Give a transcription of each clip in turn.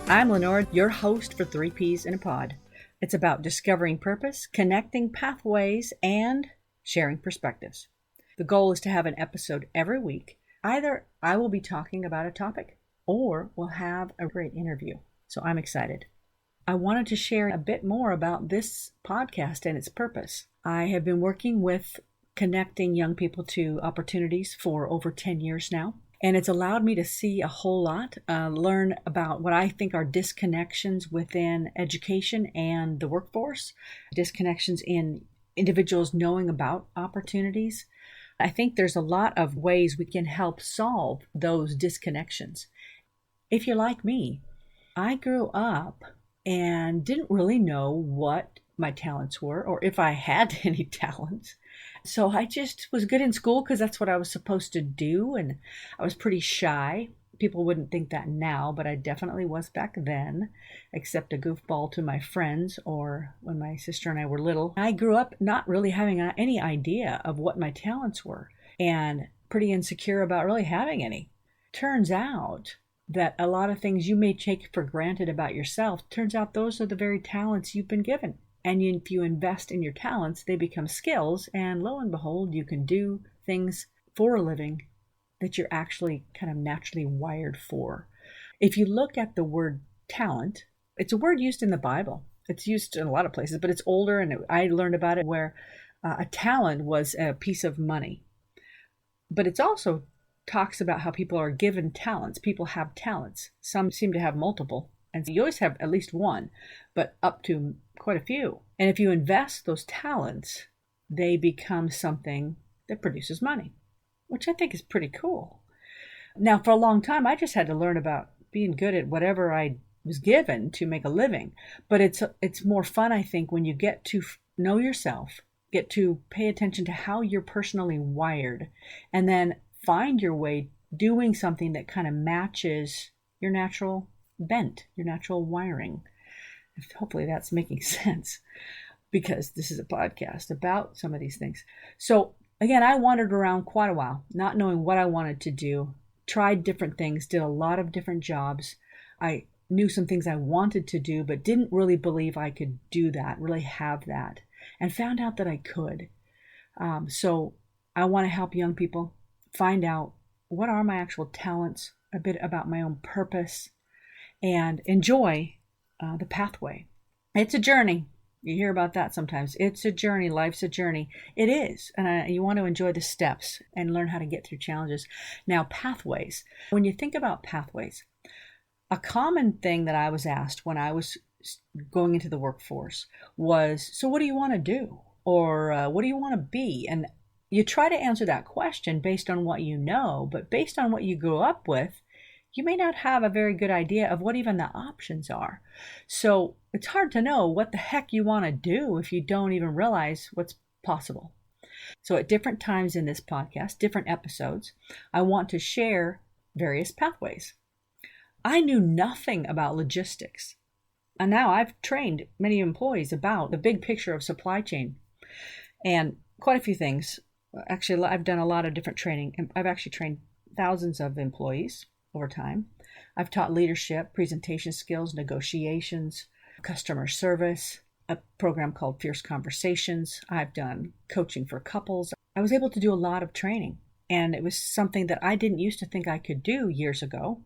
I'm Lenore, your host for 3Ps in a Pod. It's about discovering purpose, connecting pathways, and sharing perspectives. The goal is to have an episode every week. Either I will be talking about a topic or we'll have a great interview. So I'm excited. I wanted to share a bit more about this podcast and its purpose. I have been working with connecting young people to opportunities for over 10 years now. And it's allowed me to see a whole lot, learn about what I think are disconnections within education and the workforce, disconnections in individuals knowing about opportunities. I think there's a lot of ways we can help solve those disconnections. If you're like me, I grew up and didn't really know what my talents were or if I had any talents. So I just was good in school because that's what I was supposed to do. And I was pretty shy. People wouldn't think that now, but I definitely was back then, except a goofball to my friends or when my sister and I were little. I grew up not really having any idea of what my talents were and pretty insecure about really having any. Turns out that a lot of things you may take for granted about yourself, turns out those are the very talents you've been given. And if you invest in your talents, they become skills. And lo and behold, you can do things for a living that you're actually kind of naturally wired for. If you look at the word talent, it's a word used in the Bible. It's used in a lot of places, but it's older. And I learned about it where a talent was a piece of money. But it's also talks about how people are given talents. People have talents. Some seem to have multiple. And you always have at least one, but up to quite a few. And if you invest those talents, they become something that produces money, which I think is pretty cool. Now, for a long time, I just had to learn about being good at whatever I was given to make a living. But it's more fun, I think, when you get to know yourself, get to pay attention to how you're personally wired, and then find your way doing something that kind of matches your natural bent, your natural wiring. Hopefully that's making sense because this is a podcast about some of these things. So again, I wandered around quite a while, not knowing what I wanted to do, tried different things, did a lot of different jobs. I knew some things I wanted to do, but didn't really believe I could do that, really have that, and found out that I could. So I want to help young people find out what are my actual talents, a bit about my own purpose, and enjoy the pathway. It's a journey. You hear about that sometimes. It's a journey. Life's a journey. It is. And you want to enjoy the steps and learn how to get through challenges. Now, pathways. When you think about pathways, a common thing that I was asked when I was going into the workforce was, so what do you want to do? Or what do you want to be? And you try to answer that question based on what you know, but based on what you grew up with, you may not have a very good idea of what even the options are. So it's hard to know what the heck you want to do if you don't even realize what's possible. So at different times in this podcast, different episodes, I want to share various pathways. I knew nothing about logistics. And now I've trained many employees about the big picture of supply chain and quite a few things. Actually, I've done a lot of different training. I've actually trained thousands of employees over time. I've taught leadership, presentation skills, negotiations, customer service, a program called Fierce Conversations. I've done coaching for couples. I was able to do a lot of training, and it was something that I didn't used to think I could do years ago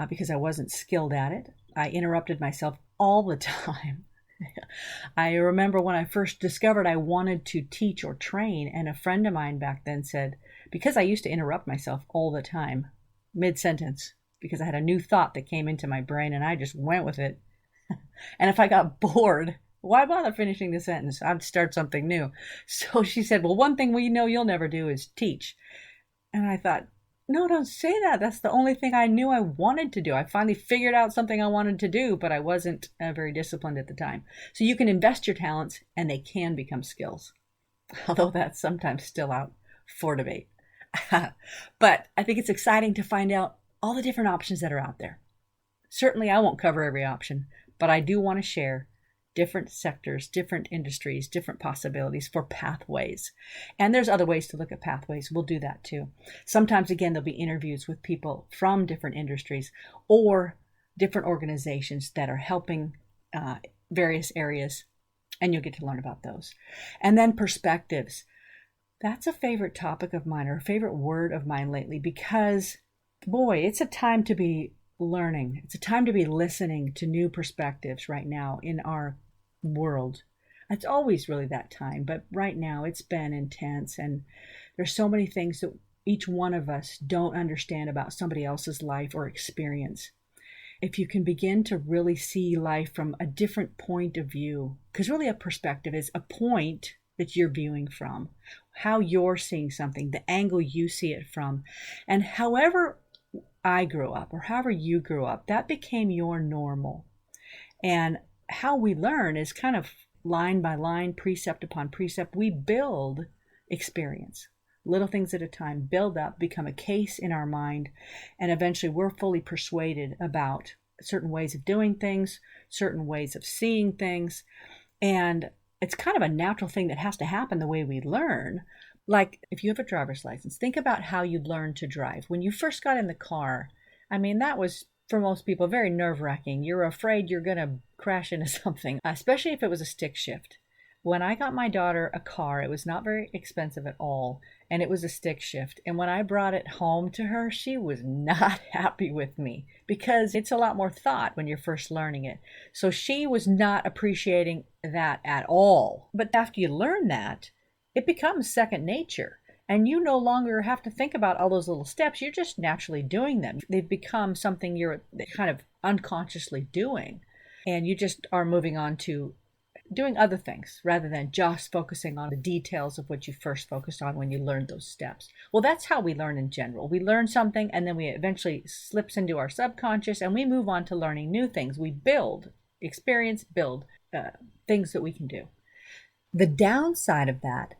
because I wasn't skilled at it. I interrupted myself all the time. I remember when I first discovered I wanted to teach or train, and a friend of mine back then said, because I used to interrupt myself all the time, mid-sentence, because I had a new thought that came into my brain and I just went with it. And if I got bored, why bother finishing the sentence? I'd start something new. So she said, well, one thing we know you'll never do is teach. And I thought, no, don't say that. That's the only thing I knew I wanted to do. I finally figured out something I wanted to do, but I wasn't very disciplined at the time. So you can invest your talents and they can become skills. Although that's sometimes still out for debate. But I think it's exciting to find out all the different options that are out there. Certainly I won't cover every option, but I do want to share different sectors, different industries, different possibilities for pathways. And there's other ways to look at pathways. We'll do that too. Sometimes, again, there'll be interviews with people from different industries, or different organizations that are helping various areas, and you'll get to learn about those. And then perspectives. That's a favorite topic of mine, or a favorite word of mine lately, because boy, it's a time to be learning. It's a time to be listening to new perspectives right now in our world. It's always really that time, but right now it's been intense, and there's so many things that each one of us don't understand about somebody else's life or experience. If you can begin to really see life from a different point of view, because really a perspective is a point that you're viewing from, how you're seeing something, the angle you see it from, and however I grew up or however you grew up, that became your normal. And how we learn is kind of line by line, precept upon precept. We build experience, little things at a time, build up, become a case in our mind, and eventually we're fully persuaded about certain ways of doing things, certain ways of seeing things. And it's kind of a natural thing that has to happen the way we learn. Like if you have a driver's license, think about how you learned to drive. When you first got in the car, I mean, that was for most people very nerve-wracking. You're afraid you're going to crash into something, especially if it was a stick shift. When I got my daughter a car, it was not very expensive at all, and it was a stick shift. And when I brought it home to her, she was not happy with me because it's a lot more thought when you're first learning it. So she was not appreciating that at all. But after you learn that, it becomes second nature. And you no longer have to think about all those little steps. You're just naturally doing them. They've become something you're kind of unconsciously doing. And you just are moving on to doing other things rather than just focusing on the details of what you first focused on when you learned those steps. Well, that's how we learn in general. We learn something and then we eventually slips into our subconscious and we move on to learning new things. We build experience, build things that we can do. The downside of that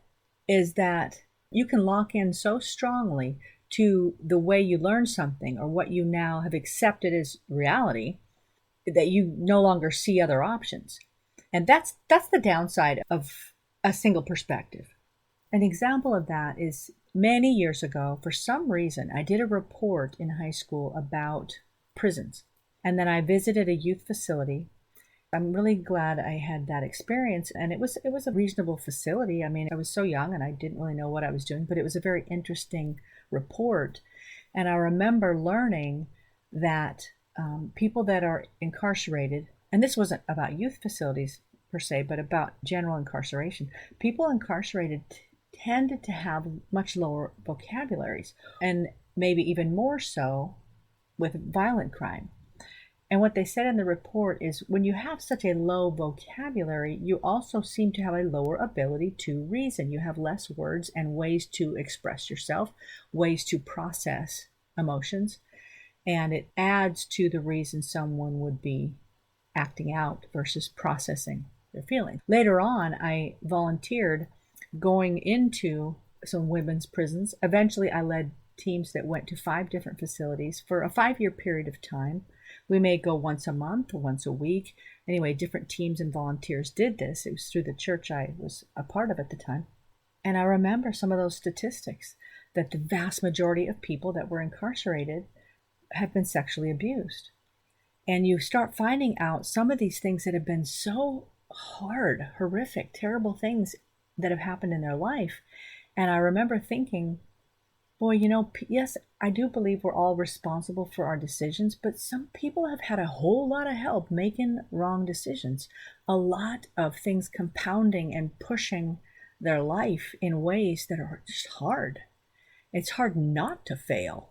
is that you can lock in so strongly to the way you learn something or what you now have accepted as reality that you no longer see other options. And that's the downside of a single perspective. An example of that is many years ago, for some reason, I did a report in high school about prisons. And then I visited a youth facility. I'm really glad I had that experience. And it was a reasonable facility. I mean, I was so young and I didn't really know what I was doing, but it was a very interesting report. And I remember learning that people that are incarcerated, and this wasn't about youth facilities per se, but about general incarceration. People incarcerated tended to have much lower vocabularies, and maybe even more so with violent crime. And what they said in the report is when you have such a low vocabulary, you also seem to have a lower ability to reason. You have less words and ways to express yourself, ways to process emotions, and it adds to the reason someone would be acting out versus processing their feelings. Later on, I volunteered going into some women's prisons. Eventually, I led teams that went to 5 different facilities for a 5-year period of time. We may go once a month or once a week. Anyway, different teams and volunteers did this. It was through the church I was a part of at the time. And I remember some of those statistics, that the vast majority of people that were incarcerated have been sexually abused. And you start finding out some of these things that have been so hard, horrific, terrible things that have happened in their life. And I remember thinking, boy, yes, I do believe we're all responsible for our decisions, but some people have had a whole lot of help making wrong decisions. A lot of things compounding and pushing their life in ways that are just hard. It's hard not to fail.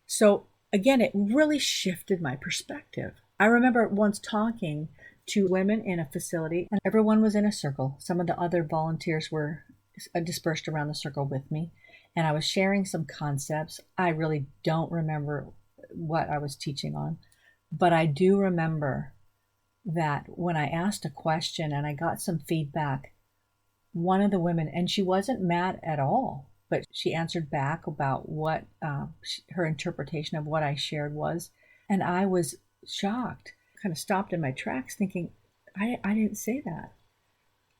So again, it really shifted my perspective. I remember once talking to women in a facility, and everyone was in a circle. Some of the other volunteers were dispersed around the circle with me, and I was sharing some concepts. I really don't remember what I was teaching on, but I do remember that when I asked a question and I got some feedback, one of the women, and she wasn't mad at all, but she answered back about what her interpretation of what I shared was. And I was shocked, kind of stopped in my tracks thinking, I didn't say that.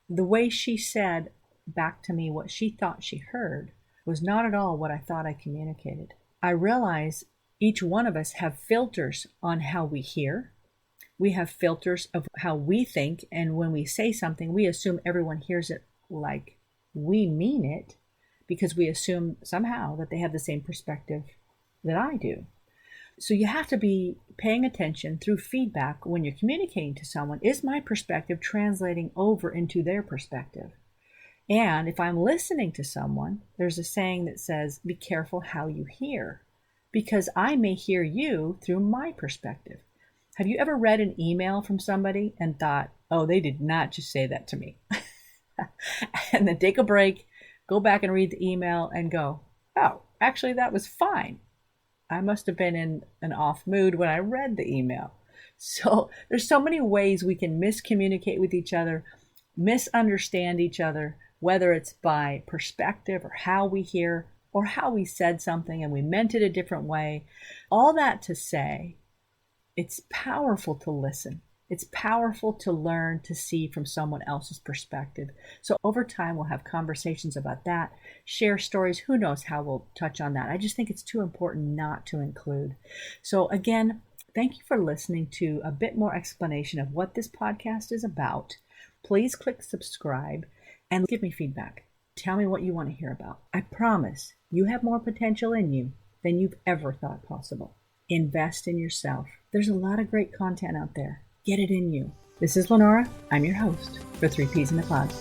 The way she said back to me what she thought she heard was not at all what I thought I communicated. I realized Each one of us have filters on how we hear. We have filters of how we think, and when we say something, we assume everyone hears it like we mean it because we assume somehow that they have the same perspective that I do. So you have to be paying attention through feedback when you're communicating to someone. Is my perspective translating over into their perspective? And if I'm listening to someone, there's a saying that says, be careful how you hear, because I may hear you through my perspective. Have you ever read an email from somebody and thought, oh, they did not just say that to me? And then take a break, go back and read the email and go, oh, actually, that was fine. I must have been in an off mood when I read the email. So there's so many ways we can miscommunicate with each other, misunderstand each other, whether it's by perspective or how we hear or how we said something and we meant it a different way. All that to say, it's powerful to listen. It's powerful to learn to see from someone else's perspective. So over time, we'll have conversations about that, share stories. Who knows how we'll touch on that. I just think it's too important not to include. So again, thank you for listening to a bit more explanation of what this podcast is about. Please click subscribe and give me feedback. Tell me what you want to hear about. I promise you have more potential in you than you've ever thought possible. Invest in yourself. There's a lot of great content out there. Get it in you. This is Lenora. I'm your host for 3 Peas in a Pod.